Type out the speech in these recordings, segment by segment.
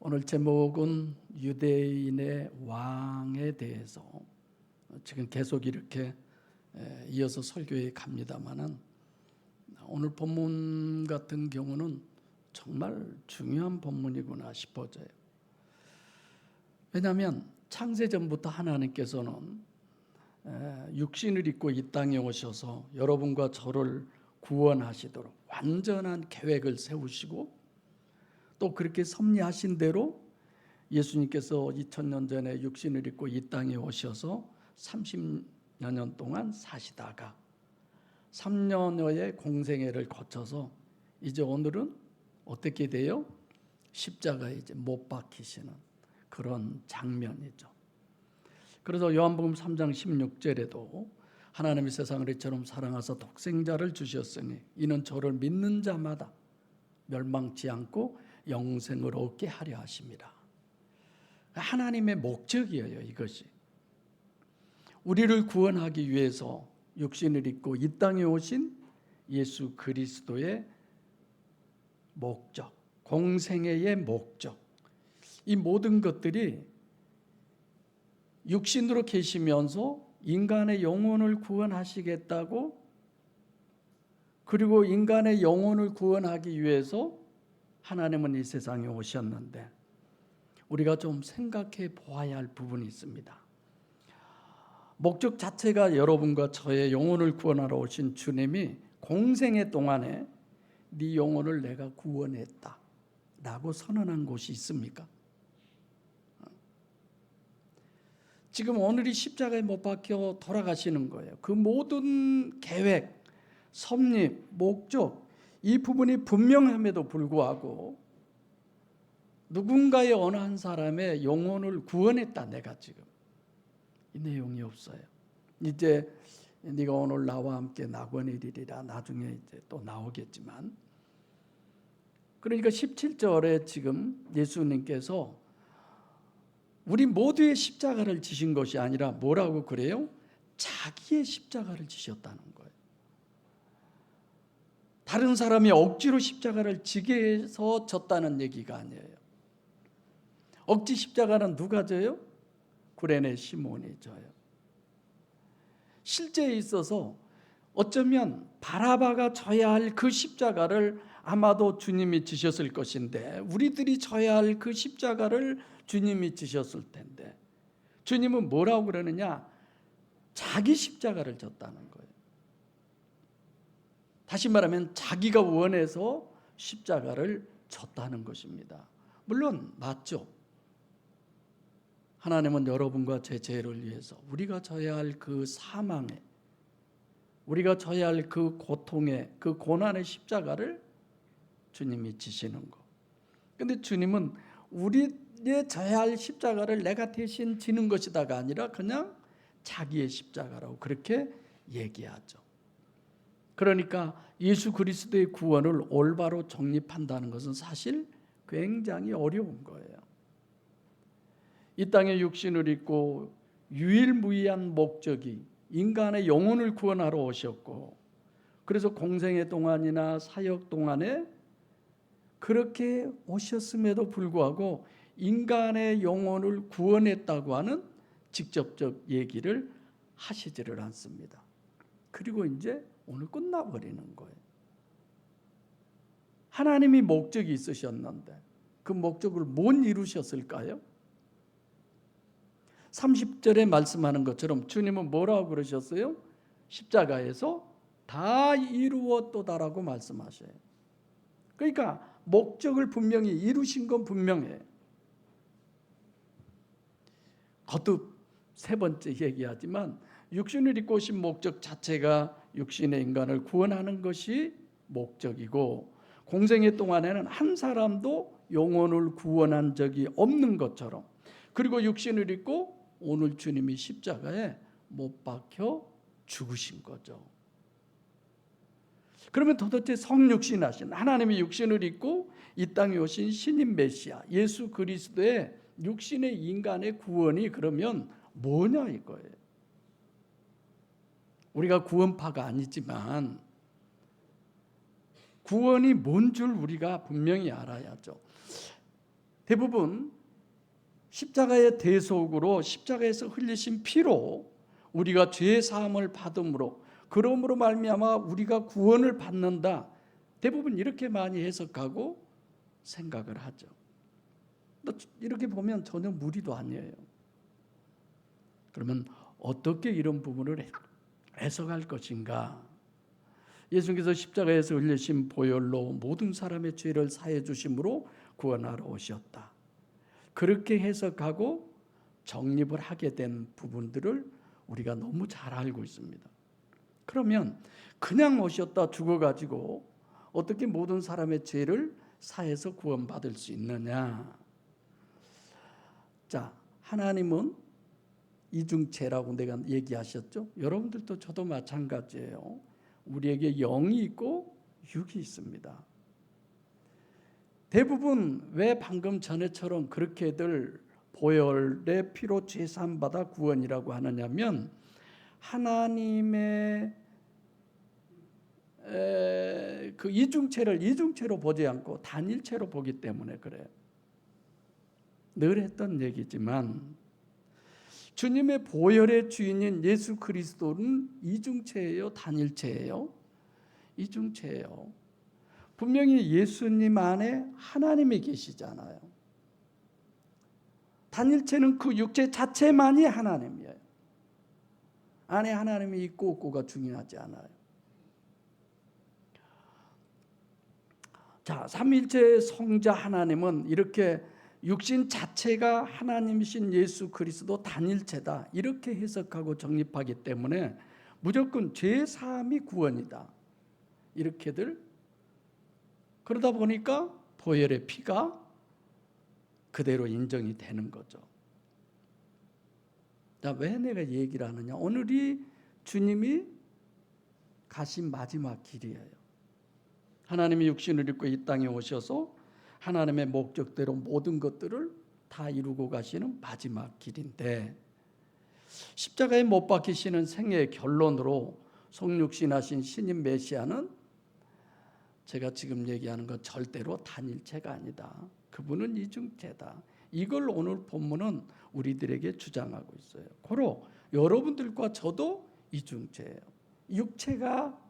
오늘 제목은 유대인의 왕에 대해서 지금 계속 이렇게 이어서 설교해 갑니다만은 오늘 본문 같은 경우는 정말 중요한 본문이구나 싶어져요. 왜냐하면 창세전부터 하나님께서는 육신을 입고 이 땅에 오셔서 여러분과 저를 구원하시도록 완전한 계획을 세우시고 또 그렇게 섭리하신 대로 예수님께서 2000년 전에 육신을 입고 이 땅에 오셔서 30여 년 동안 사시다가 3년여의 공생애를 거쳐서 이제 오늘은 어떻게 돼요? 십자가에 이제 못 박히시는 그런 장면이죠. 그래서 요한복음 3장 16절에도 하나님이 세상을 이처럼 사랑하사 독생자를 주셨으니 이는 저를 믿는 자마다 멸망치 않고 영생을 얻게 하려 하십니다. 하나님의 목적이에요. 이것이 우리를 구원하기 위해서 육신을 입고 이 땅에 오신 예수 그리스도의 목적, 공생애의 목적, 이 모든 것들이 육신으로 계시면서 인간의 영혼을 구원하시겠다고, 그리고 인간의 영혼을 구원하기 위해서 하나님은 이 세상에 오셨는데 우리가 좀 생각해 보아야 할 부분이 있습니다. 목적 자체가 여러분과 저의 영혼을 구원하러 오신 주님이 공생애 동안에 네 영혼을 내가 구원했다 라고 선언한 곳이 있습니까? 지금 오늘이 십자가에 못 박혀 돌아가시는 거예요. 그 모든 계획, 섭리, 목적, 이 부분이 분명함에도 불구하고 누군가의 어느 한 사람의 영혼을 구원했다 내가 지금 이 내용이 없어요. 이제 네가 오늘 나와 함께 낙원에 이르리라 나중에 이제 또 나오겠지만, 그러니까 17절에 지금 예수님께서 우리 모두의 십자가를 지신 것이 아니라 뭐라고 그래요? 자기의 십자가를 지셨다는 거예요. 다른 사람이 억지로 십자가를 지게 해서 졌다는 얘기가 아니에요. 억지 십자가는 누가 져요? 구레네 시몬이 져요. 실제에 있어서 어쩌면 바라바가 져야 할 그 십자가를 아마도 주님이 지셨을 것인데, 우리들이 져야 할 그 십자가를 주님이 지셨을 텐데, 주님은 뭐라고 그러느냐? 자기 십자가를 졌다는 거예요. 다시 말하면 자기가 원해서 십자가를 졌다는 것입니다. 물론 맞죠. 하나님은 여러분과 제 죄를 위해서 우리가 져야 할 그 사망에, 우리가 져야 할 그 고통에, 그 고난의 십자가를 주님이 지시는 거. 근데 주님은 우리의 져야 할 십자가를 내가 대신 지는 것이다가 아니라 그냥 자기의 십자가라고 그렇게 얘기하죠. 그러니까 예수 그리스도의 구원을 올바로 정립한다는 것은 사실 굉장히 어려운 거예요. 이 땅에 육신을 입고 유일무이한 목적이 인간의 영혼을 구원하러 오셨고, 그래서 공생애 동안이나 사역 동안에 그렇게 오셨음에도 불구하고 인간의 영혼을 구원했다고 하는 직접적 얘기를 하시지를 않습니다. 그리고 이제 오늘 끝나버리는 거예요. 하나님이 목적이 있으셨는데 그 목적을 못 이루셨을까요? 30절에 말씀하는 것처럼 주님은 뭐라고 그러셨어요? 십자가에서 다 이루었도다라고 말씀하셔요. 그러니까 목적을 분명히 이루신 건 분명해요. 거듭 세 번째 얘기하지만 육신을 입고 오신 목적 자체가 육신의 인간을 구원하는 것이 목적이고, 공생애 동안에는 한 사람도 영혼을 구원한 적이 없는 것처럼, 그리고 육신을 입고 오늘 주님이 십자가에 못 박혀 죽으신 거죠. 그러면 도대체 성육신하신 하나님이 육신을 입고 이 땅에 오신 신인 메시아 예수 그리스도의 육신의 인간의 구원이 그러면 뭐냐 이거예요. 우리가 구원파가 아니지만 구원이 뭔 줄 우리가 분명히 알아야죠. 대부분 십자가의 대속으로 십자가에서 흘리신 피로 우리가 죄 사함을 받음으로 그러므로 말미암아 우리가 구원을 받는다. 대부분 이렇게 많이 해석하고 생각을 하죠. 이렇게 보면 전혀 무리도 아니에요. 그러면 어떻게 이런 부분을 해석할 것인가? 예수께서 십자가에서 흘리신 보혈로 모든 사람의 죄를 사해 주심으로 구원하러 오셨다. 그렇게 해석하고 정립을 하게 된 부분들을 우리가 너무 잘 알고 있습니다. 그러면 그냥 오셨다 죽어가지고 어떻게 모든 사람의 죄를 사해서 구원받을 수 있느냐? 자, 하나님은 이중체라고 내가 얘기하셨죠? 여러분들도 저도 마찬가지예요. 우리에게 영이 있고 육이 있습니다. 대부분 왜 방금 전에처럼 그렇게들 보혈의 피로 죄사함 받아 구원이라고 하느냐면 하나님의 그 이중체를 이중체로 보지 않고 단일체로 보기 때문에 그래요. 늘 했던 얘기지만 주님의 보혈의 주인인 예수 그리스도는 이중체예요, 단일체예요? 이중체예요. 분명히 예수님 안에 하나님이 계시잖아요. 단일체는 그 육체 자체만이 하나님이에요. 안에 하나님이 있고 없고가 중요하지 않아요. 자, 삼위일체 성자 하나님은 이렇게 육신 자체가 하나님이신 예수 그리스도 단일체다. 이렇게 해석하고 정립하기 때문에 무조건 죄 사함이 구원이다. 이렇게들 그러다 보니까 보혈의 피가 그대로 인정이 되는 거죠. 자, 왜 내가 얘기를 하느냐? 오늘이 주님이 가신 마지막 길이에요. 하나님이 육신을 입고 이 땅에 오셔서 하나님의 목적대로 모든 것들을 다 이루고 가시는 마지막 길인데 십자가에 못 박히시는 생애의 결론으로 성육신하신 신인 메시아는 제가 지금 얘기하는 건 절대로 단일체가 아니다. 그분은 이중체다. 이걸 오늘 본문은 우리들에게 주장하고 있어요. 고로 여러분들과 저도 이중체예요. 육체가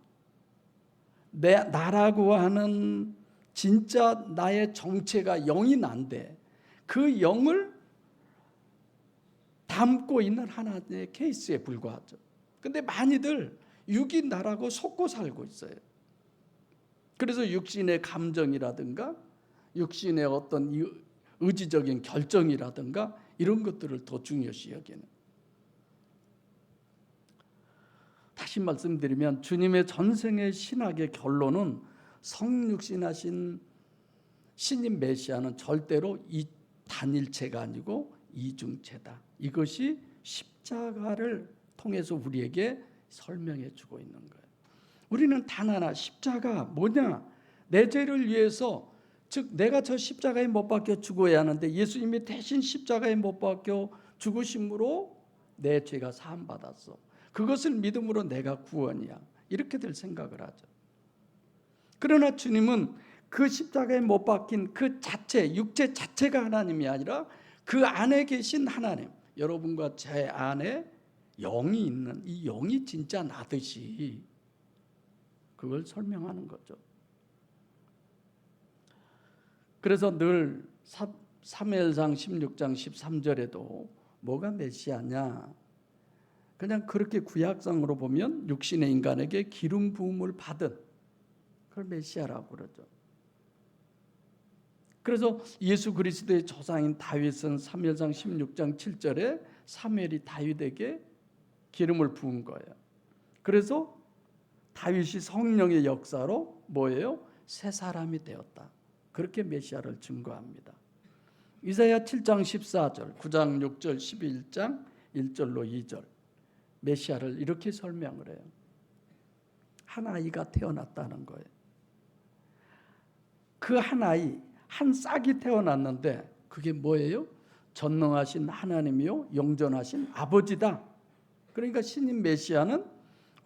나라고 하는 진짜 나의 정체가 영이 난데 그 영을 담고 있는 하나의 케이스에 불과하죠. 근데 많이들 육이 나라고 속고 살고 있어요. 그래서 육신의 감정이라든가 육신의 어떤 의지적인 결정이라든가 이런 것들을 더 중요시 여기는. 다시 말씀드리면 주님의 전생의 신학의 결론은 성육신하신 신인 메시아는 절대로 이 단일체가 아니고 이중체다. 이것이 십자가를 통해서 우리에게 설명해 주고 있는 거예요. 우리는 단 하나, 십자가 뭐냐? 내 죄를 위해서, 즉 내가 저 십자가에 못 박혀 죽어야 하는데 예수님이 대신 십자가에 못 박혀 죽으심으로 내 죄가 사함받았어. 그것을 믿음으로 내가 구원이야. 이렇게들 생각을 하죠. 그러나 주님은 그 십자가에 못 박힌 그 자체, 육체 자체가 하나님이 아니라 그 안에 계신 하나님, 여러분과 제 안에 영이 있는 이 영이 진짜 나듯이 그걸 설명하는 거죠. 그래서 늘 사무엘상 16장 13절에도 뭐가 메시아냐? 그냥 그렇게 구약상으로 보면 육신의 인간에게 기름 부음을 받은 그걸 메시아라고 그러죠. 그래서 예수 그리스도의 조상인 다윗은 사무엘상 16장 7절에 사무엘이 다윗에게 기름을 부은 거예요. 그래서 다윗이 성령의 역사로 뭐예요? 새 사람이 되었다. 그렇게 메시아를 증거합니다. 이사야 7장 14절, 9장 6절, 11장 1절로 2절 메시아를 이렇게 설명을 해요. 한 아이가 태어났다는 거예요. 그 한 아이, 한 싹이 태어났는데 그게 뭐예요? 전능하신 하나님이요 영존하신 아버지다. 그러니까 신인 메시아는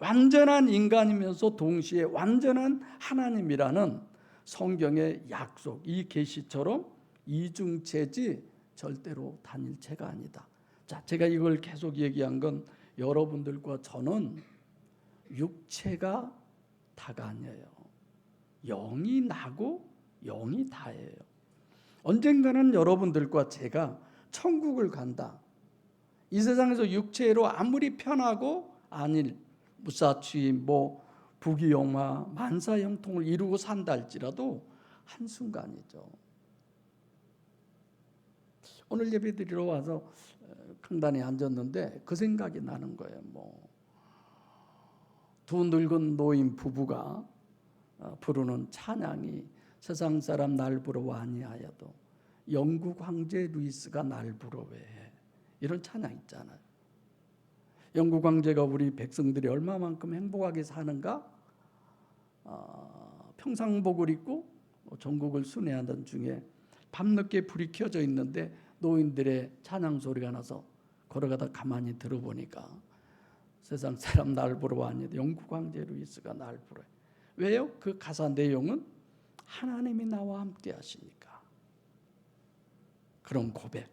완전한 인간이면서 동시에 완전한 하나님이라는 성경의 약속, 이 계시처럼 이중체지 절대로 단일체가 아니다. 자, 제가 이걸 계속 얘기한 건 여러분들과 저는 육체가 다가 아니에요. 영이 나고 영이 다예요. 언젠가는 여러분들과 제가 천국을 간다. 이 세상에서 육체로 아무리 편하고 안일, 무사취임, 부귀영화, 만사형통을 이루고 산다 할지라도 한순간이죠. 오늘 예배 드리러 와서 강단에 앉았는데 그 생각이 나는 거예요. 두 늙은 노인 부부가 부르는 찬양이 세상 사람 날 부러워 아니하여도 영국 황제 루이스가 날 부러워해. 이런 찬양 있잖아요. 영국 황제가 우리 백성들이 얼마만큼 행복하게 사는가? 평상복을 입고 전국을 순회하던 중에 밤늦게 불이 켜져 있는데 노인들의 찬양 소리가 나서 걸어가다 가만히 들어보니까 세상 사람 날 부러워 아니어도 영국 황제 루이스가 날 부러워. 왜요? 그 가사 내용은 하나님이 나와 함께 하시니까. 그런 고백.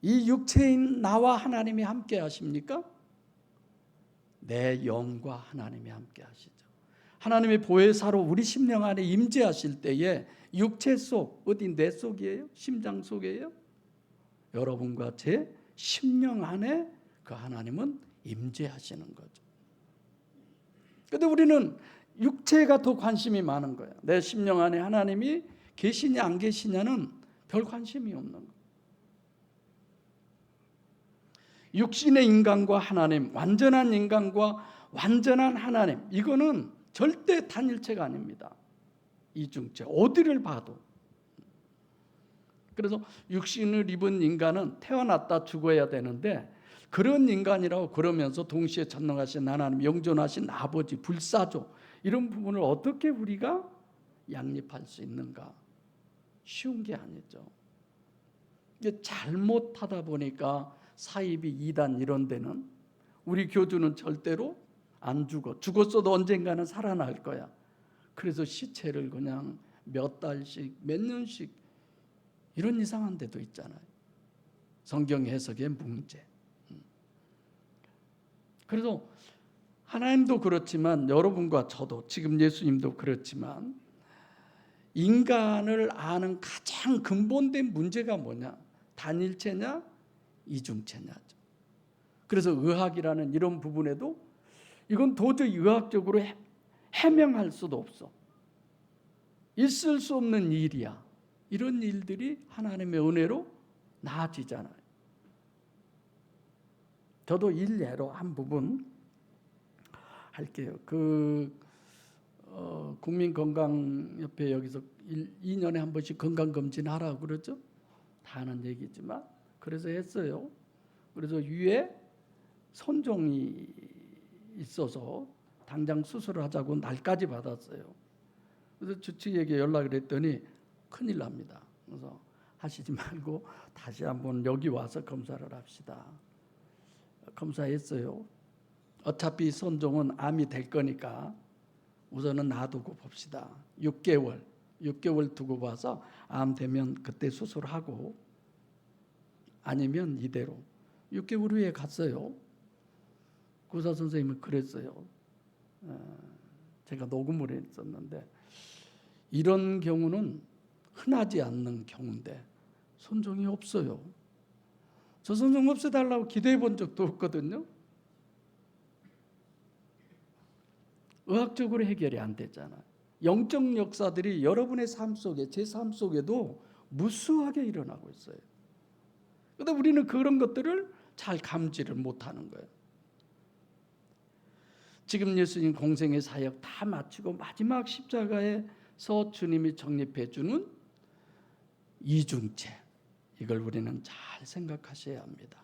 이 육체인 나와 하나님이 함께 하십니까? 내 영과 하나님이 함께 하시죠. 하나님의 보혜사로 우리 심령 안에 임재하실 때에 육체 속, 어디 내 속이에요? 심장 속이에요? 여러분과 제 심령 안에 그 하나님은 임재하시는 거죠. 그런데 우리는 육체가 더 관심이 많은 거예요. 내 심령 안에 하나님이 계시냐 안 계시냐는 별 관심이 없는 거예요. 육신의 인간과 하나님, 완전한 인간과 완전한 하나님, 이거는 절대 단일체가 아닙니다. 이중체, 어디를 봐도. 그래서 육신을 입은 인간은 태어났다 죽어야 되는데 그런 인간이라고 그러면서 동시에 전능하신 하나님, 영존하신 아버지, 불사조, 이런 부분을 어떻게 우리가 양립할 수 있는가? 쉬운 게 아니죠. 이게 잘못하다 보니까 사이비, 이단 이런 데는 우리 교주는 절대로 안 죽어. 죽었어도 언젠가는 살아날 거야. 그래서 시체를 그냥 몇 달씩, 몇 년씩 이런 이상한 데도 있잖아요. 성경 해석의 문제. 그래서 하나님도 그렇지만 여러분과 저도, 지금 예수님도 그렇지만 인간을 아는 가장 근본된 문제가 뭐냐? 단일체냐? 이중체냐죠. 그래서 의학이라는 이런 부분에도 이건 도저히 의학적으로 해명할 수도 없어. 있을 수 없는 일이야. 이런 일들이 하나님의 은혜로 나아지잖아요. 저도 일례로 한 부분 할게요. 국민건강협회 여기서 2년에 한 번씩 건강검진하라고 그러죠. 다 하는 얘기지만 그래서 했어요. 그래서 위에 손종이 있어서 당장 수술을 하자고 날까지 받았어요. 그래서 주치의에게 연락을 했더니 큰일 납니다. 그래서 하시지 말고 다시 한번 여기 와서 검사를 합시다. 검사했어요. 어차피 손종은 암이 될 거니까 우선은 놔두고 봅시다. 6개월 두고 봐서 암 되면 그때 수술하고 아니면 이대로. 6개월 후에 갔어요. 의사 선생님은 그랬어요. 제가 녹음을 했었는데 이런 경우는 흔하지 않는 경우인데 손종이 없어요. 저 손종 없애달라고 기도해 본 적도 없거든요. 의학적으로 해결이 안 됐잖아요. 영적 역사들이 여러분의 삶 속에, 제 삶 속에도 무수하게 일어나고 있어요. 그런데 우리는 그런 것들을 잘 감지를 못하는 거예요. 지금 예수님 공생의 사역 다 마치고 마지막 십자가에서 주님이 정립해 주는 이중체, 이걸 우리는 잘 생각하셔야 합니다.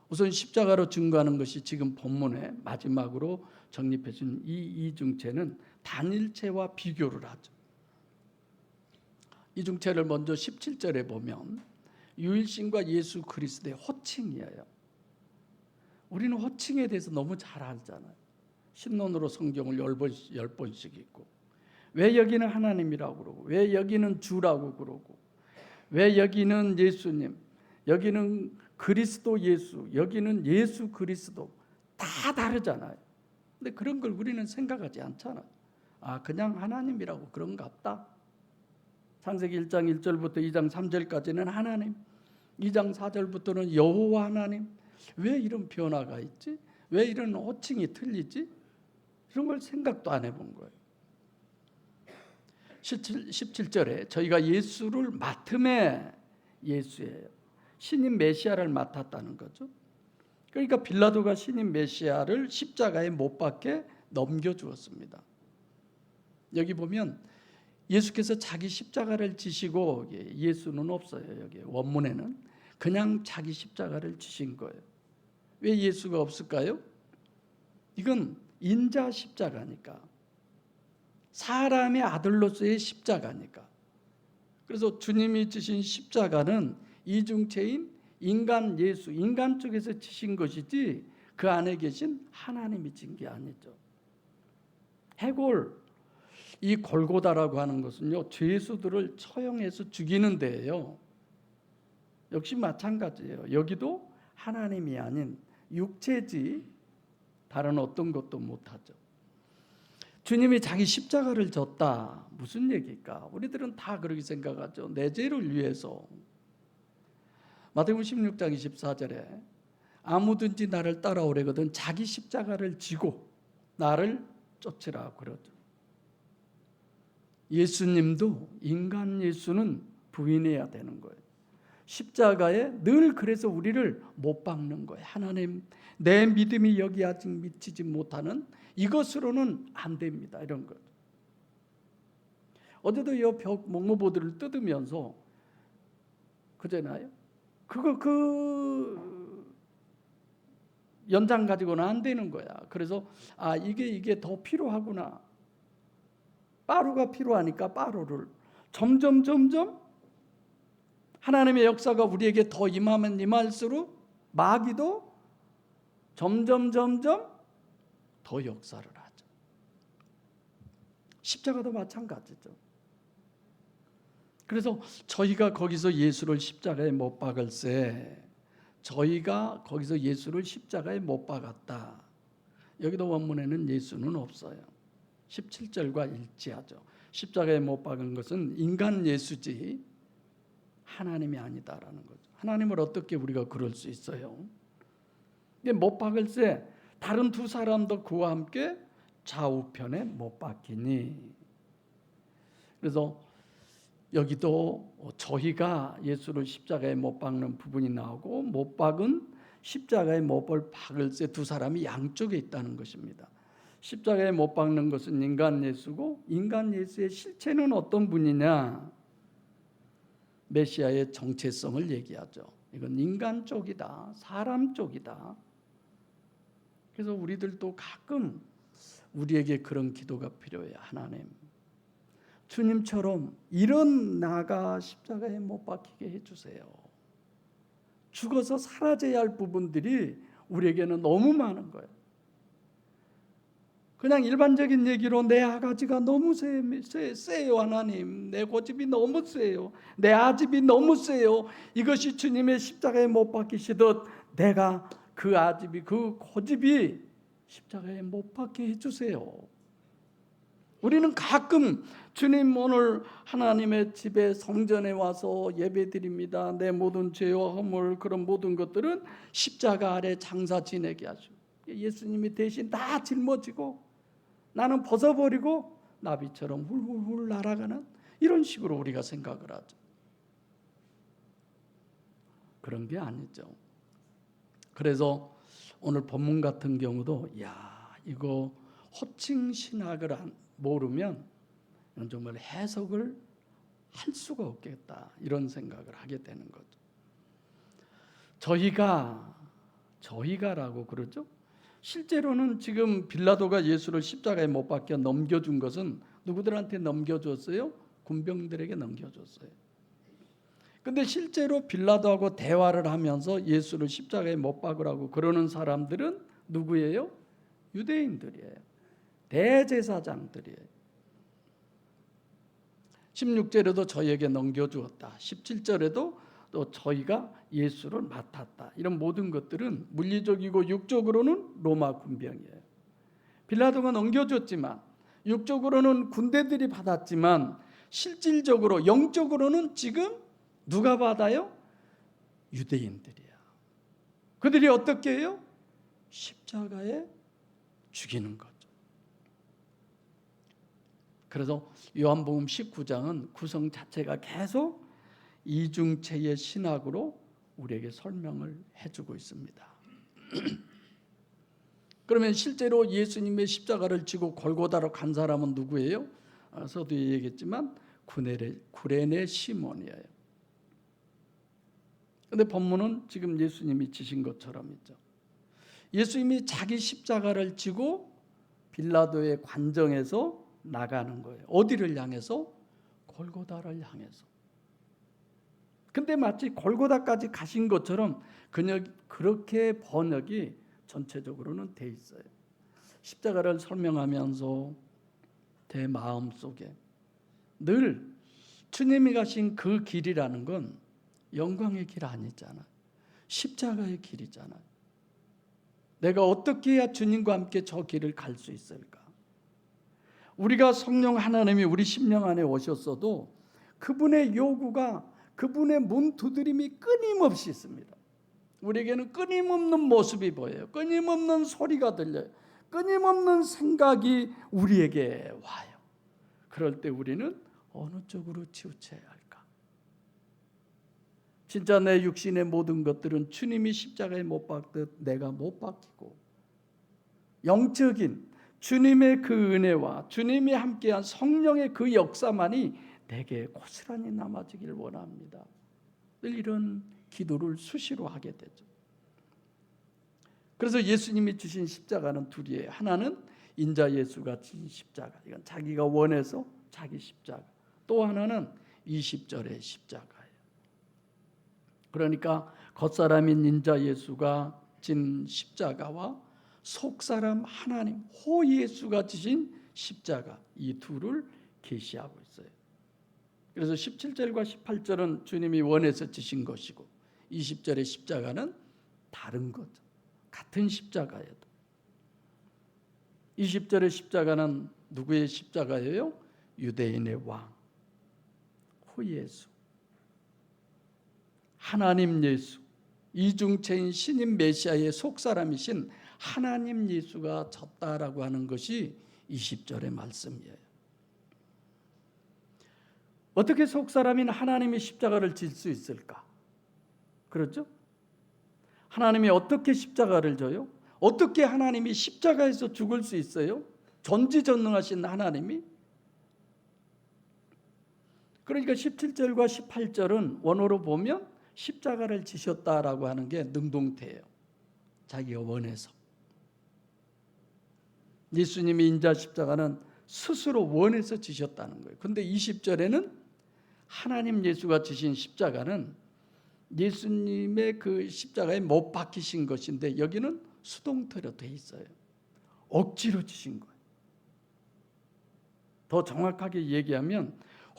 우선 십자가로 증거하는 것이 지금 본문에 마지막으로 정립해 준 이 이중체는 단일체와 비교를 하죠. 이중체를 먼저 17절에 보면 유일신과 예수 그리스도의 호칭이에요. 우리는 호칭에 대해서 너무 잘 알잖아요. 신론으로 성경을 10번씩 읽고 왜 여기는 하나님이라고 그러고 왜 여기는 주라고 그러고 왜 여기는 예수님, 여기는 그리스도 예수, 여기는 예수 그리스도 다 다르잖아요. 근데 그런 걸 우리는 생각하지 않잖아. 그냥 하나님이라고 그런갑다. 창세기 1장 1절부터 2장 3절까지는 하나님, 2장 4절부터는 여호와 하나님. 왜 이런 변화가 있지? 왜 이런 호칭이 틀리지? 이런 걸 생각도 안 해본 거예요. 17절에 저희가 예수를 맡음에 예수예요. 신인 메시아를 맡았다는 거죠. 그러니까 빌라도가 신인 메시아를 십자가에 못 박게 넘겨주었습니다. 여기 보면 예수께서 자기 십자가를 지시고, 예수는 없어요. 여기 원문에는 그냥 자기 십자가를 지신 거예요. 왜 예수가 없을까요? 이건 인자 십자가니까, 사람의 아들로서의 십자가니까. 그래서 주님이 지신 십자가는 이중체인 인간 예수, 인간 쪽에서 지신 것이지 그 안에 계신 하나님이 진 게 아니죠. 해골, 이 골고다라고 하는 것은요, 죄수들을 처형해서 죽이는 데예요. 역시 마찬가지예요. 여기도 하나님이 아닌 육체지 다른 어떤 것도 못하죠. 주님이 자기 십자가를 졌다. 무슨 얘기일까? 우리들은 다 그렇게 생각하죠. 내 죄를 위해서. 마태복음 16장 24절에 아무든지 나를 따라오려거든 자기 십자가를 지고 나를 쫓으라 그러죠. 예수님도 인간 예수는 부인해야 되는 거예요. 십자가에 늘 그래서 우리를 못 박는 거예요. 하나님, 내 믿음이 여기 아직 미치지 못하는 이것으로는 안 됩니다. 이런 것. 어제도 이 벽 목모보드를 뜯으면서 그잖아요. 그 연장 가지고는 안 되는 거야. 그래서 이게 더 필요하구나. 빠루가 필요하니까 빠루를 점점 하나님의 역사가 우리에게 더 임하면 임할수록 마귀도 점점 더 역사를 하죠. 십자가도 마찬가지죠. 그래서 저희가 거기서 예수를 십자가에 못 박을세, 저희가 거기서 예수를 십자가에 못 박았다. 여기도 원문에는 예수는 없어요. 17절과 일치하죠. 십자가에 못 박은 것은 인간 예수지 하나님이 아니다라는 거죠. 하나님을 어떻게 우리가 그럴 수 있어요? 근데 못 박을세 다른 두 사람도 그와 함께 좌우편에 못 박히니. 그래서 여기도 저희가 예수를 십자가에 못 박는 부분이 나오고 못 박은 십자가에 못 박을세 두 사람이 양쪽에 있다는 것입니다. 십자가에 못 박는 것은 인간 예수고 인간 예수의 실체는 어떤 분이냐? 메시아의 정체성을 얘기하죠. 이건 인간 쪽이다, 사람 쪽이다. 그래서 우리들도 가끔 우리에게 그런 기도가 필요해요. 하나님, 주님처럼 이런 나가 십자가에 못 박히게 해주세요. 죽어서 사라져야 할 부분들이 우리에게는 너무 많은 거예요. 그냥 일반적인 얘기로 내 아가지가 너무 세요. 하나님, 내 고집이 너무 세요. 내 아집이 너무 세요. 이것이 주님의 십자가에 못 박히시듯 내가 그 아집이, 그 고집이 십자가에 못 박게 해주세요. 우리는 가끔 주님, 오늘 하나님의 집에 성전에 와서 예배드립니다. 내 모든 죄와 허물, 그런 모든 것들은 십자가 아래 장사 지내게 하시고 예수님이 대신 다 짊어지고 나는 벗어버리고 나비처럼 훌훌훌 날아가는 이런 식으로 우리가 생각을 하죠. 그런 게 아니죠. 그래서 오늘 본문 같은 경우도 이거 호칭 신학을 모르면 정말 해석을 할 수가 없겠다, 이런 생각을 하게 되는 거죠. 저희가라고 그러죠. 실제로는 지금 빌라도가 예수를 십자가에 못 박혀 넘겨준 것은 누구들한테 넘겨줬어요? 군병들에게 넘겨줬어요. 근데 실제로 빌라도하고 대화를 하면서 예수를 십자가에 못 박으라고 그러는 사람들은 누구예요? 유대인들이에요. 대제사장들이에요. 16절에도 저희에게 넘겨주었다. 17절에도 또 저희가 예수를 맡았다. 이런 모든 것들은 물리적이고 육적으로는 로마 군병이에요. 빌라도가 넘겨줬지만 육적으로는 군대들이 받았지만 실질적으로 영적으로는 지금 누가 받아요? 유대인들이야. 그들이 어떻게 해요? 십자가에 죽이는 거죠. 그래서 요한복음 19장은 구성 자체가 계속 이중체의 신학으로 우리에게 설명을 해주고 있습니다. 그러면 실제로 예수님의 십자가를 지고 골고다로 간 사람은 누구예요? 서도 얘기했지만 구레네 시몬이에요. 그런데 본문은 지금 예수님이 지신 것처럼 있죠. 예수님이 자기 십자가를 지고 빌라도의 관정에서 나가는 거예요. 어디를 향해서? 골고다를 향해서. 근데 마치 골고다까지 가신 것처럼 그렇게 번역이 전체적으로는 돼 있어요. 십자가를 설명하면서 내 마음속에 늘 주님이 가신 그 길이라는 건 영광의 길 아니잖아. 십자가의 길이잖아. 내가 어떻게 해야 주님과 함께 저 길을 갈 수 있을까? 우리가 성령 하나님이 우리 심령 안에 오셨어도 그분의 요구가, 그분의 문 두드림이 끊임없이 있습니다. 우리에게는 끊임없는 모습이 보여요. 끊임없는 소리가 들려요. 끊임없는 생각이 우리에게 와요. 그럴 때 우리는 어느 쪽으로 치우쳐야 할까? 진짜 내 육신의 모든 것들은 주님이 십자가에 못 박듯 내가 못 박히고, 영적인 주님의 그 은혜와 주님이 함께한 성령의 그 역사만이 내게 고스란히 남아지길 원합니다. 늘 이런 기도를 수시로 하게 되죠. 그래서 예수님이 주신 십자가는 둘이에요. 하나는 인자 예수가 진 십자가, 이건 자기가 원해서 자기 십자가. 또 하나는 20절의 십자가예요. 그러니까 겉사람인 인자 예수가 진 십자가와 속사람 하나님 호 예수가 지신 십자가, 이 둘을 계시하고 있어요. 그래서 17절과 18절은 주님이 원해서 지신 것이고 20절의 십자가는 다른 거죠. 같은 십자가예요. 20절의 십자가는 누구의 십자가예요? 유대인의 왕 호 예수, 하나님 예수, 이중체인 신인 메시아의 속사람이신 하나님 예수가 졌다라고 하는 것이 20절의 말씀이에요. 어떻게 속사람인 하나님이 십자가를 질 수 있을까? 그렇죠? 하나님이 어떻게 십자가를 져요? 어떻게 하나님이 십자가에서 죽을 수 있어요? 전지전능하신 하나님이? 그러니까 17절과 18절은 원어로 보면 십자가를 지셨다라고 하는 게 능동태예요. 자기가 원해서. 예수님이 인자 십자가는 스스로 원해서 지셨다는 거예요. 그런데 20절에는 하나님 예수가 지신 십자가는 예수님의 그 십자가에 못 박히신 것인데 여기는 수동태로 돼 있어요. 억지로 지신 거예요. 더 정확하게 얘기하면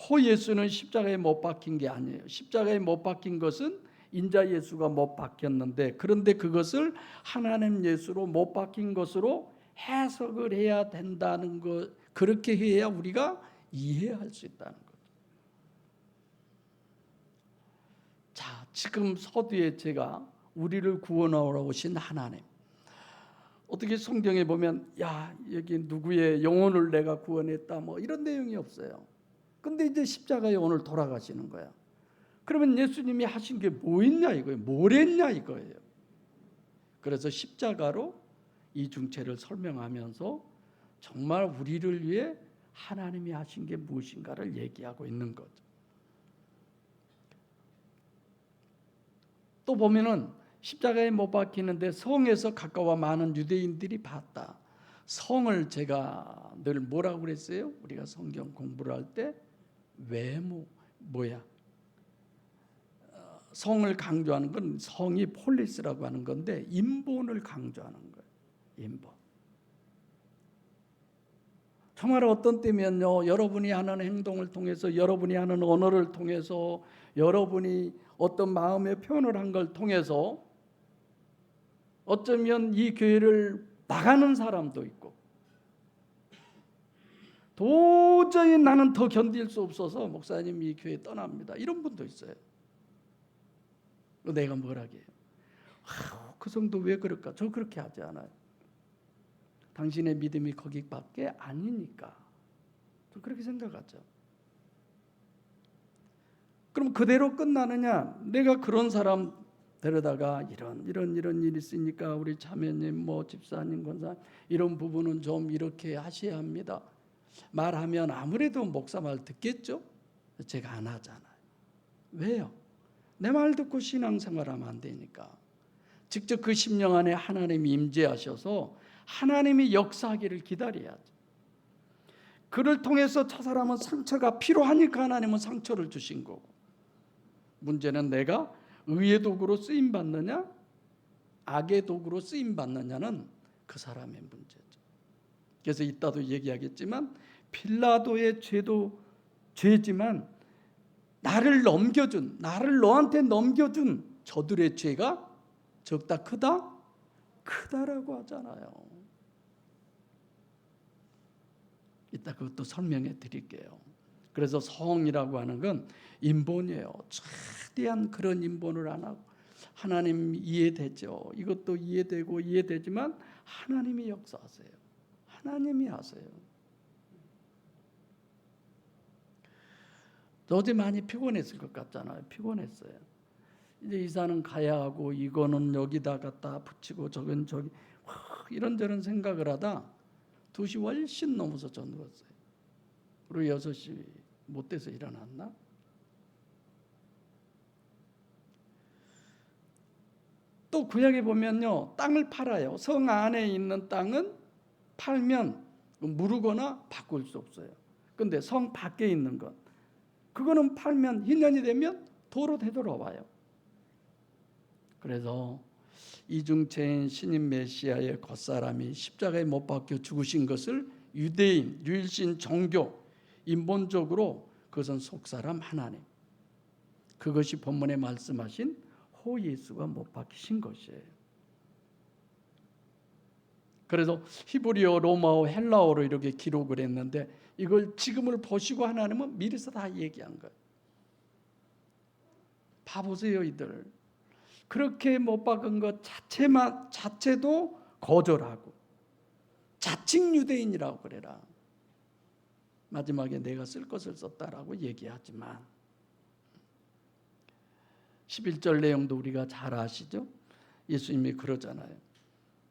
호 예수는 십자가에 못 박힌 게 아니에요. 십자가에 못 박힌 것은 인자 예수가 못 박혔는데, 그런데 그것을 하나님 예수로 못 박힌 것으로 해석을 해야 된다는 것, 그렇게 해야 우리가 이해할 수 있다는 거죠. 자, 지금 서두에 제가 우리를 구원하러 오신 하나님, 어떻게 성경에 보면 야 여기 누구의 영혼을 내가 구원했다 뭐 이런 내용이 없어요. 근데 이제 십자가에 오늘 돌아가시는 거야. 그러면 예수님이 하신 게 뭐 있냐 이거예요. 뭘 했냐 이거예요. 그래서 십자가로 이중체를 설명하면서 정말 우리를 위해 하나님이 하신 게 무엇인가를 얘기하고 있는 거죠. 또 보면은 십자가에 못 박히는데 성에서 가까워 많은 유대인들이 봤다. 성을 제가 늘 뭐라고 그랬어요? 우리가 성경 공부를 할 때 외모 뭐야? 성을 강조하는 건 성이 폴리스라고 하는 건데 인본을 강조하는 거예요. 인본. 정말 어떤 때면요, 여러분이 하는 행동을 통해서, 여러분이 하는 언어를 통해서, 여러분이 어떤 마음의 표현을 한 걸 통해서 어쩌면 이 교회를 나가는 사람도 있고, 도저히 나는 더 견딜 수 없어서 목사님 이 교회 떠납니다, 이런 분도 있어요. 내가 뭘 하게요? 그 정도 왜 그럴까? 저 그렇게 하지 않아요. 당신의 믿음이 거기밖에 아니니까. 저 그렇게 생각하죠. 그럼 그대로 끝나느냐? 내가 그런 사람 데려다가 이런 일이 있으니까 우리 자매님, 집사님, 권사 이런 부분은 좀 이렇게 하셔야 합니다, 말하면 아무래도 목사 말 듣겠죠? 제가 안 하잖아요. 왜요? 내 말 듣고 신앙생활하면 안 되니까. 직접 그 심령 안에 하나님이 임재하셔서 하나님이 역사하기를 기다려야죠. 그를 통해서 저 사람은 상처가 필요하니까 하나님은 상처를 주신 거고, 문제는 내가 의의 도구로 쓰임 받느냐 악의 도구로 쓰임 받느냐는 그 사람의 문제죠. 그래서 이따도 얘기하겠지만 빌라도의 죄도 죄지만 나를 너한테 넘겨준 저들의 죄가 적다 크다? 크다라고 하잖아요. 이따 그것도 설명해 드릴게요. 그래서 성이라고 하는 건 인본이에요. 최대한 그런 인본을 안 하고, 하나님 이해되죠. 이것도 이해되지만 하나님이 역사하세요. 하나님이 하세요. 어제 많이 피곤했을 것 같잖아요. 피곤했어요. 이제 이사는 가야 하고, 이거는 여기다 갖다 붙이고, 저건 저기, 이런저런 생각을 하다 2시 훨씬 넘어서 저 누웠어요. 그리고 6시 못 돼서 일어났나? 또 구약에 보면요, 땅을 팔아요. 성 안에 있는 땅은 팔면 무르거나 바꿀 수 없어요. 근데 성 밖에 있는 것, 그거는 팔면 1년이 되면 도로 되돌아와요. 그래서 이중체인 신인 메시아의 겉사람이 십자가에 못 박혀 죽으신 것을 유대인, 유일신 종교, 인본적으로 그것은 속사람 하나님, 그것이 본문에 말씀하신 호 예수가 못 박히신 것이에요. 그래서 히브리어, 로마어, 헬라어로 이렇게 기록을 했는데, 이걸 지금을 보시고 하나님은 미리서 다 얘기한 거예요. 봐보세요, 이들. 그렇게 못 박은 것 자체도 거절하고, 자칭 유대인이라고 그래라. 마지막에 내가 쓸 것을 썼다라고 얘기하지만, 11절 내용도 우리가 잘 아시죠? 예수님이 그러잖아요.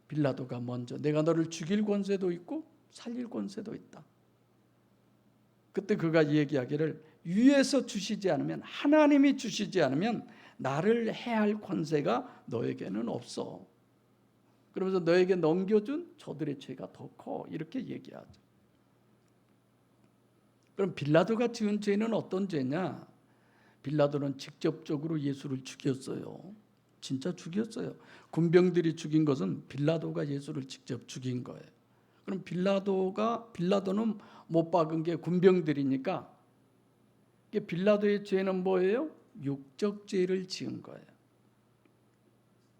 빌라도가 먼저 내가 너를 죽일 권세도 있고 살릴 권세도 있다. 그때 그가 얘기하기를 위에서 주시지 않으면, 하나님이 주시지 않으면 나를 해할 권세가 너에게는 없어. 그러면서 너에게 넘겨준 저들의 죄가 더 커, 이렇게 얘기하죠. 그럼 빌라도가 지은 죄는 어떤 죄냐? 빌라도는 직접적으로 예수를 죽였어요. 진짜 죽였어요. 군병들이 죽인 것은 빌라도가 예수를 직접 죽인 거예요. 그럼 빌라도는 못 박은 게 군병들이니까, 빌라도의 죄는 뭐예요? 육적 죄를 지은 거예요.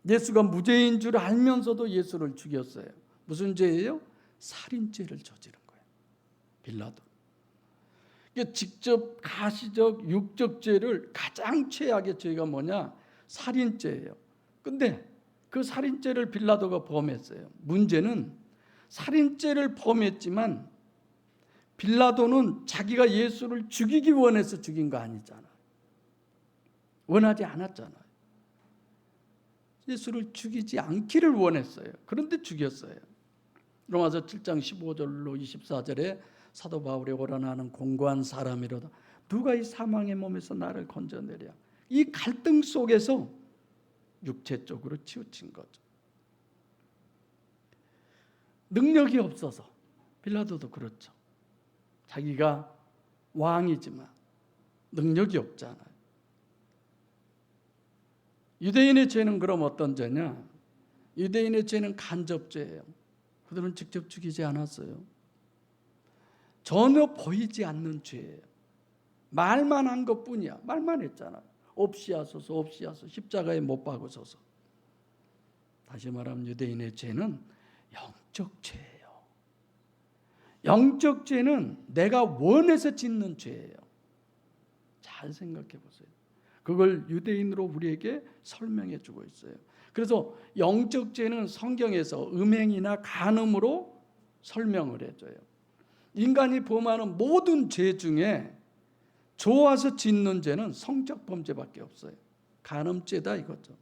예수가 무죄인 줄 알면서도 예수를 죽였어요. 무슨 죄예요? 살인죄를 저지른 거예요. 빌라도. 직접 가시적 육적 죄를, 가장 최악의 죄가 뭐냐? 살인죄예요. 근데 그 살인죄를 빌라도가 범했어요. 문제는 살인죄를 범했지만 빌라도는 자기가 예수를 죽이기 원해서 죽인 거 아니잖아요. 원하지 않았잖아요. 예수를 죽이지 않기를 원했어요. 그런데 죽였어요. 로마서 7장 15절로 24절에 사도 바울이 오라 나는 공고한 사람이로다. 누가 이 사망의 몸에서 나를 건져내랴. 이 갈등 속에서 육체 쪽으로 치우친 거죠. 능력이 없어서. 빌라도도 그렇죠. 자기가 왕이지만 능력이 없잖아요. 유대인의 죄는 그럼 어떤 죄냐? 유대인의 죄는 간접죄예요. 그들은 직접 죽이지 않았어요. 전혀 보이지 않는 죄예요. 말만 한 것뿐이야. 말만 했잖아. 없이 하소서, 없이 하소서, 십자가에 못 박으소서. 다시 말하면 유대인의 죄는 영적 죄예요. 영적 죄는 내가 원해서 짓는 죄예요. 잘 생각해 보세요. 그걸 유대인으로 우리에게 설명해 주고 있어요. 그래서 영적 죄는 성경에서 음행이나 간음으로 설명을 해줘요. 인간이 범하는 모든 죄 중에 좋아서 짓는 죄는 성적 범죄밖에 없어요. 간음죄다 이거죠.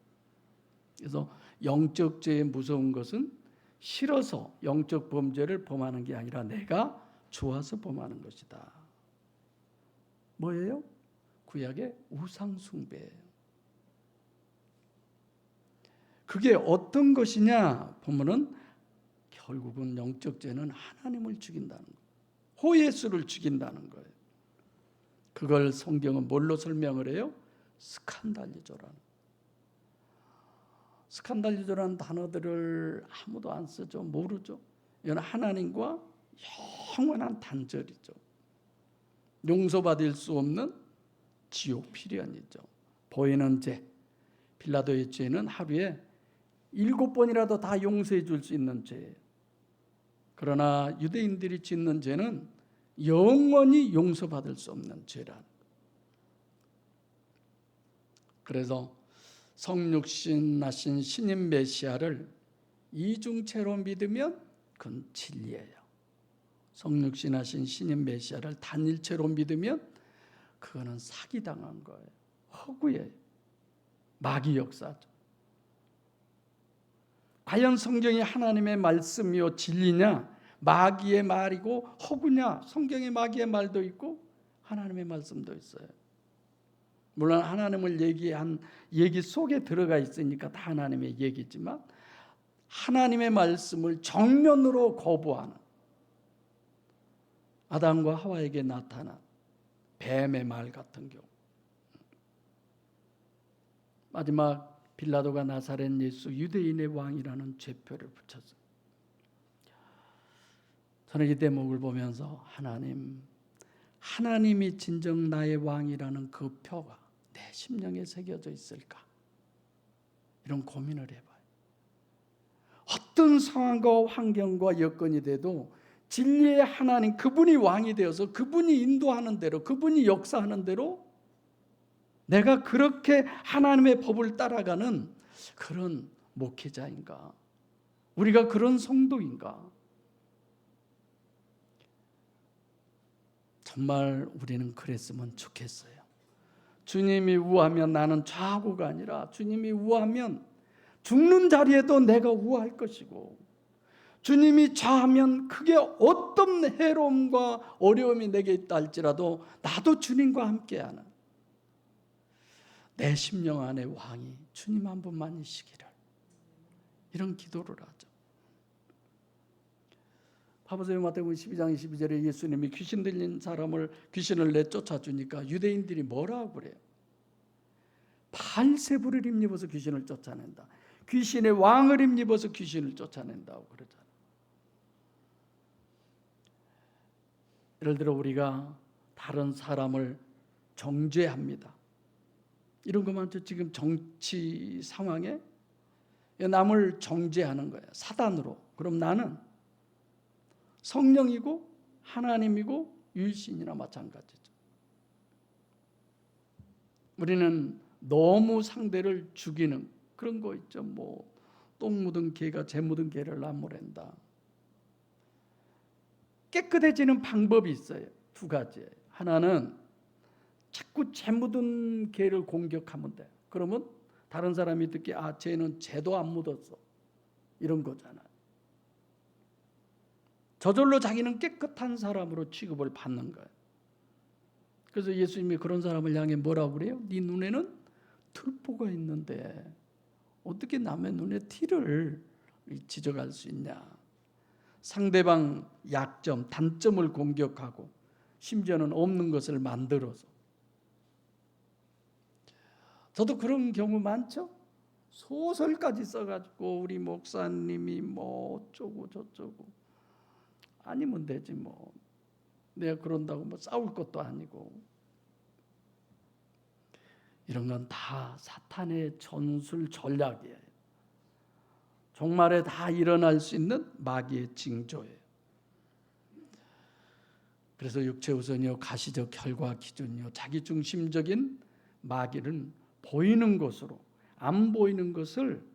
그래서 영적 죄의 무서운 것은 싫어서 영적 범죄를 범하는 게 아니라 내가 좋아서 범하는 것이다. 뭐예요? 구약의 우상숭배예요. 그게 어떤 것이냐 보면은 결국은 영적 죄는 하나님을 죽인다는 거예요. 호예수를 죽인다는 거예요. 그걸 성경은 뭘로 설명을 해요? 스칸달리조라는. 스칸달리조라는 단어들을 아무도 안 쓰죠. 모르죠. 이건 하나님과 영원한 단절이죠. 용서받을 수 없는 지옥 필연이죠. 보이는 죄, 빌라도의 죄는 하루에 7번이라도 다 용서해 줄 수 있는 죄예요. 그러나 유대인들이 짓는 죄는 영원히 용서받을 수 없는 죄란. 그래서 성육신 하신 신인 메시아를 이중체로 믿으면 그건 진리예요. 성육신 하신 신인 메시아를 단일체로 믿으면 그거는 사기당한 거예요. 허구예요. 마귀 역사죠. 과연 성경이 하나님의 말씀이요 진리냐, 마귀의 말이고 허구냐? 성경에 마귀의 말도 있고 하나님의 말씀도 있어요. 물론 하나님을 얘기한 얘기 속에 들어가 있으니까 다 하나님의 얘기지만 하나님의 말씀을 정면으로 거부하는 아담과 하와에게 나타난 뱀의 말 같은 경우. 마지막 빌라도가 나사렛 예수 유대인의 왕이라는 죄표를 붙였어요. 저는 이 대목을 보면서 하나님이 진정 나의 왕이라는 그 표가 내 심령에 새겨져 있을까? 이런 고민을 해봐요. 어떤 상황과 환경과 여건이 돼도 진리의 하나님, 그분이 왕이 되어서 그분이 인도하는 대로, 그분이 역사하는 대로 내가 그렇게 하나님의 법을 따라가는 그런 목회자인가? 우리가 그런 성도인가? 정말 우리는 그랬으면 좋겠어요. 주님이 우하면 나는 좌우가 아니라 주님이 우하면 죽는 자리에도 내가 우할 것이고, 주님이 좌하면 그게 어떤 해로움과 어려움이 내게 있다 할지라도 나도 주님과 함께하는 내 심령 안에 왕이 주님 한 분만이시기를, 이런 기도를 하죠. 봐보세요. 마태복음 12장 22절에 예수님이 귀신 들린 사람을 귀신을 내쫓아 주니까 유대인들이 뭐라고 그래요? 바알세불을 힘입어서 귀신을 쫓아낸다. 귀신의 왕을 힘입어서 귀신을 쫓아낸다고 그러잖아요. 예를 들어 우리가 다른 사람을 정죄합니다. 이런 거 많죠. 지금 정치 상황에 남을 정죄하는 거예요. 사단으로. 그럼 나는 성령이고 하나님이고 유일신이나 마찬가지죠. 우리는 너무 상대를 죽이는 그런 거 있죠. 뭐 똥 묻은 개가 재 묻은 개를 나무랜다. 깨끗해지는 방법이 있어요. 두 가지예요. 하나는 자꾸 재 묻은 개를 공격하면 돼. 그러면 다른 사람이 듣기에 쟤는 재도 안 묻었어. 이런 거잖아요. 저절로 자기는 깨끗한 사람으로 취급을 받는 거예요. 그래서 예수님이 그런 사람을 향해 뭐라고 그래요? 네 눈에는 틀보가 있는데 어떻게 남의 눈에 티를 지적할 수 있냐? 상대방 약점, 단점을 공격하고 심지어는 없는 것을 만들어서. 저도 그런 경우 많죠? 소설까지 써가지고 우리 목사님이 뭐 어쩌고 저쩌고. 아니면 되지 뭐. 내가 그런다고 뭐 싸울 것도 아니고. 이런 건 다 사탄의 전술 전략이에요. 종말에 다 일어날 수 있는 마귀의 징조예요. 그래서 육체우선이요, 가시적 결과 기준이요, 자기중심적인 마귀는 보이는 것으로 안 보이는 것을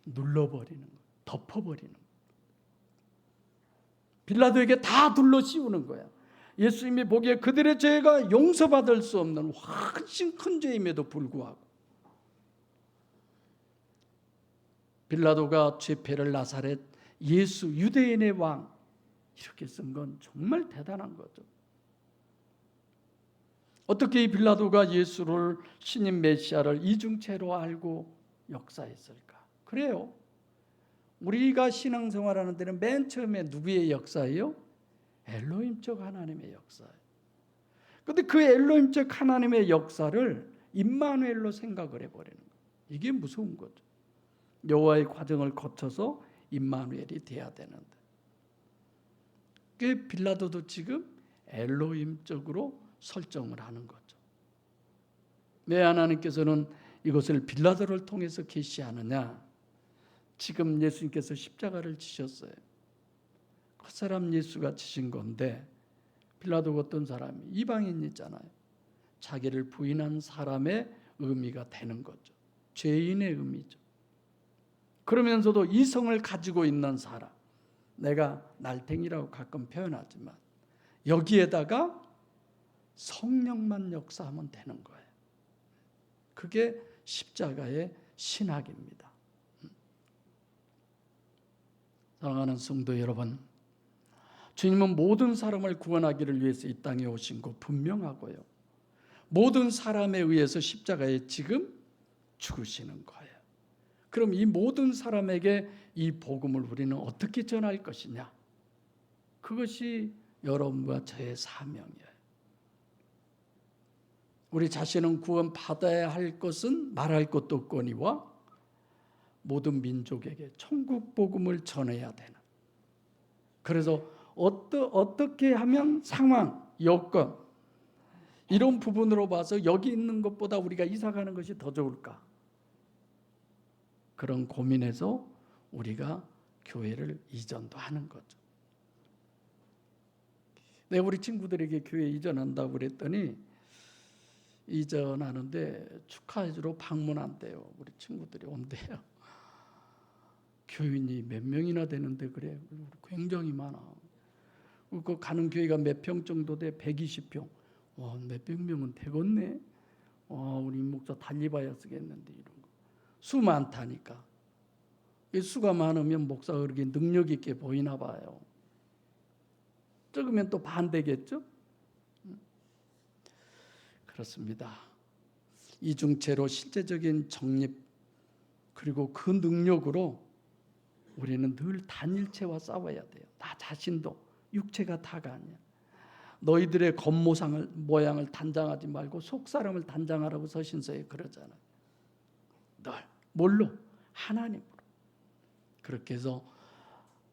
눌러버리는 거예요. 덮어버리는 거예요. 빌라도에게 다 둘러 씌우는 거야. 예수님이 보기에 그들의 죄가 용서받을 수 없는 훨씬 큰 죄임에도 불구하고 빌라도가 죄패를 나사렛 예수 유대인의 왕 이렇게 쓴 건 정말 대단한 거죠. 어떻게 이 빌라도가 예수를 신인 메시아를 이중체로 알고 역사했을까? 그래요. 우리가 신앙생활하는 데는 맨 처음에 누구의 역사예요? 엘로힘적 하나님의 역사예요. 그런데 그 엘로힘적 하나님의 역사를 임마누엘로 생각을 해버리는 거예요. 이게 무서운 거죠. 여호와의 과정을 거쳐서 임마누엘이 돼야 되는데, 그 빌라도도 지금 엘로힘적으로 설정을 하는 거죠. 왜 하나님께서는 이것을 빌라도를 통해서 계시하느냐? 지금 예수님께서 십자가를 지셨어요. 그 사람 예수가 지신 건데, 빌라도가 어떤 사람이 이방인이잖아요. 자기를 부인한 사람의 의미가 되는 거죠. 죄인의 의미죠. 그러면서도 이성을 가지고 있는 사람, 내가 날탱이라고 가끔 표현하지만 여기에다가 성령만 역사하면 되는 거예요. 그게 십자가의 신학입니다. 사랑하는 성도 여러분, 주님은 모든 사람을 구원하기를 위해서 이 땅에 오신 거 분명하고요. 모든 사람에 의해서 십자가에 지금 죽으시는 거예요. 그럼 이 모든 사람에게 이 복음을 우리는 어떻게 전할 것이냐? 그것이 여러분과 저의 사명이에요. 우리 자신은 구원받아야 할 것은 말할 것도 없거니와 모든 민족에게 천국 복음을 전해야 되는. 그래서 어떻게 하면 상황, 여건 이런 부분으로 봐서 여기 있는 것보다 우리가 이사 가는 것이 더 좋을까? 그런 고민에서 우리가 교회를 이전도 하는 거죠. 내가 우리 친구들에게 교회 이전한다고 그랬더니 이전하는데 축하해주러 방문한대요. 우리 친구들이 온대요. 교인이 몇 명이나 되는데 그래. 굉장히 많아. 그 가는 교회가 몇 평 정도 돼? 120평. 와, 몇백 명은 되겠네. 우리 목사 달리 봐야 쓰겠는데 이런 거. 수 많다니까. 수가 많으면 목사가 그렇게 능력 있게 보이나 봐요. 적으면 또 반대겠죠? 그렇습니다. 이중체로 실제적인 정립 그리고 그 능력으로 우리는 늘 단일체와 싸워야 돼요. 나 자신도 육체가 다가 아니야. 너희들의 겉모양을 단장하지 말고 속사람을 단장하라고 서신서에 그러잖아요. 늘 뭘로? 하나님으로. 그렇게 해서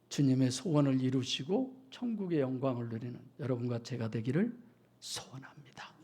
주님의 소원을 이루시고 천국의 영광을 누리는 여러분과 제가 되기를 소원합니다.